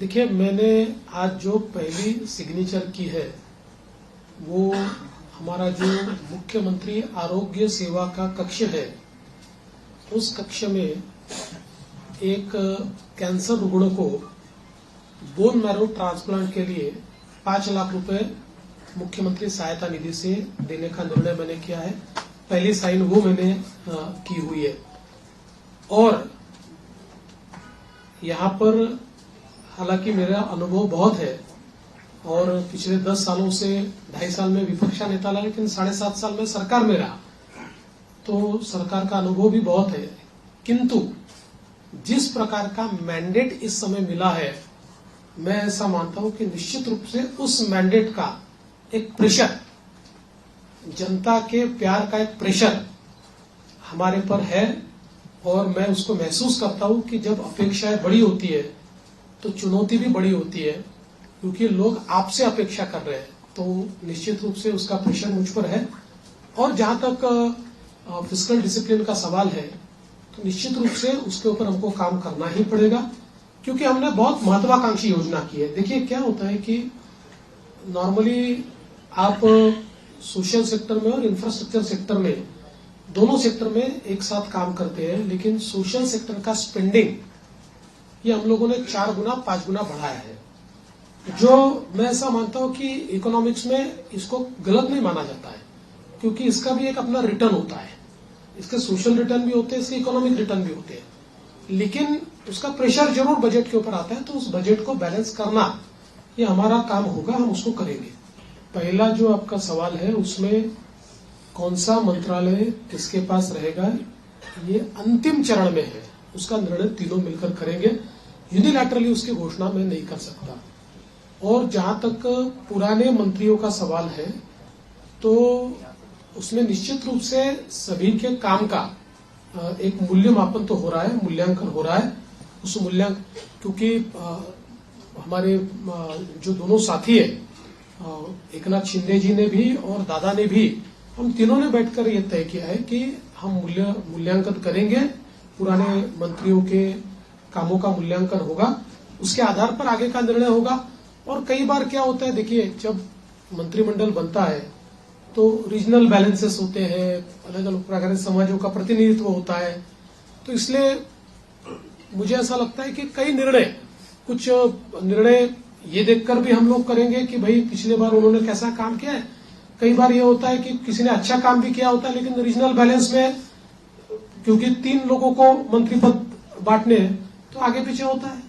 देखिए, मैंने आज जो पहली सिग्नेचर की है वो हमारा जो मुख्यमंत्री आरोग्य सेवा का कक्ष है, उस कक्ष में एक कैंसर रुग्ण को बोन मैरो ट्रांसप्लांट के लिए 5 लाख रुपए मुख्यमंत्री सहायता निधि से देने का निर्णय मैंने किया है। पहली साइन वो मैंने की हुई है। और यहाँ पर हालांकि मेरा अनुभव बहुत है और पिछले 10 सालों से 2.5 साल में विपक्ष का नेता रहा, लेकिन 7.5 साल में सरकार में रहा, तो सरकार का अनुभव भी बहुत है। किंतु जिस प्रकार का मैंडेट इस समय मिला है, मैं ऐसा मानता हूं कि निश्चित रूप से उस मैंडेट का एक प्रेशर, जनता के प्यार का एक प्रेशर हमारे पर है और मैं उसको महसूस करता हूं कि जब अपेक्षाएं बड़ी होती है तो चुनौती भी बड़ी होती है, क्योंकि लोग आपसे अपेक्षा कर रहे हैं। तो निश्चित रूप से उसका प्रेशर मुझ पर है। और जहां तक फिस्कल डिसिप्लिन का सवाल है, तो निश्चित रूप से उसके ऊपर हमको काम करना ही पड़ेगा, क्योंकि हमने बहुत महत्वाकांक्षी योजना की है। देखिए, क्या होता है कि नॉर्मली आप सोशल सेक्टर में और इंफ्रास्ट्रक्चर सेक्टर में, दोनों सेक्टर में एक साथ काम करते हैं, लेकिन सोशल सेक्टर का स्पेंडिंग ये हम लोगों ने 4 गुना 5 गुना बढ़ाया है, जो मैं ऐसा मानता हूं कि इकोनॉमिक्स में इसको गलत नहीं माना जाता है, क्योंकि इसका भी एक अपना रिटर्न होता है। इसके सोशल रिटर्न भी होते हैं, इसके इकोनॉमिक रिटर्न भी होते हैं, लेकिन उसका प्रेशर जरूर बजट के ऊपर आता है। तो उस बजट को बैलेंस करना ये हमारा काम होगा, हम उसको करेंगे। पहला जो आपका सवाल है, उसमें कौन सा मंत्रालय किसके पास रहेगा, ये अंतिम चरण में है। उसका निर्णय तीनों मिलकर करेंगे। यूनिलैटरली उसकी घोषणा मैं नहीं कर सकता। और जहां तक पुराने मंत्रियों का सवाल है, तो उसमें निश्चित रूप से सभी के काम का एक मूल्यमापन तो हो रहा है, मूल्यांकन हो रहा है। उस मूल्यांकन, क्योंकि हमारे जो दोनों साथी है, एकनाथ शिंदे जी ने भी और दादा ने भी, हम तीनों ने बैठकर ये तय किया है कि हम मूल्यांकन करेंगे, पुराने मंत्रियों के कामों का मूल्यांकन होगा, उसके आधार पर आगे का निर्णय होगा। और कई बार क्या होता है, देखिए, जब मंत्रिमंडल बनता है तो रीजनल बैलेंसेस होते हैं, अलग अलग प्रकार के समाजों का प्रतिनिधित्व होता है। तो इसलिए मुझे ऐसा लगता है कि कुछ निर्णय ये देखकर भी हम लोग करेंगे कि भाई पिछले बार उन्होंने कैसा काम किया है। कई बार ये होता है कि किसी ने अच्छा काम भी किया होता है, लेकिन रीजनल बैलेंस में क्योंकि 3 लोगों को मंत्री पद बांटने हैं, तो आगे पीछे होता है।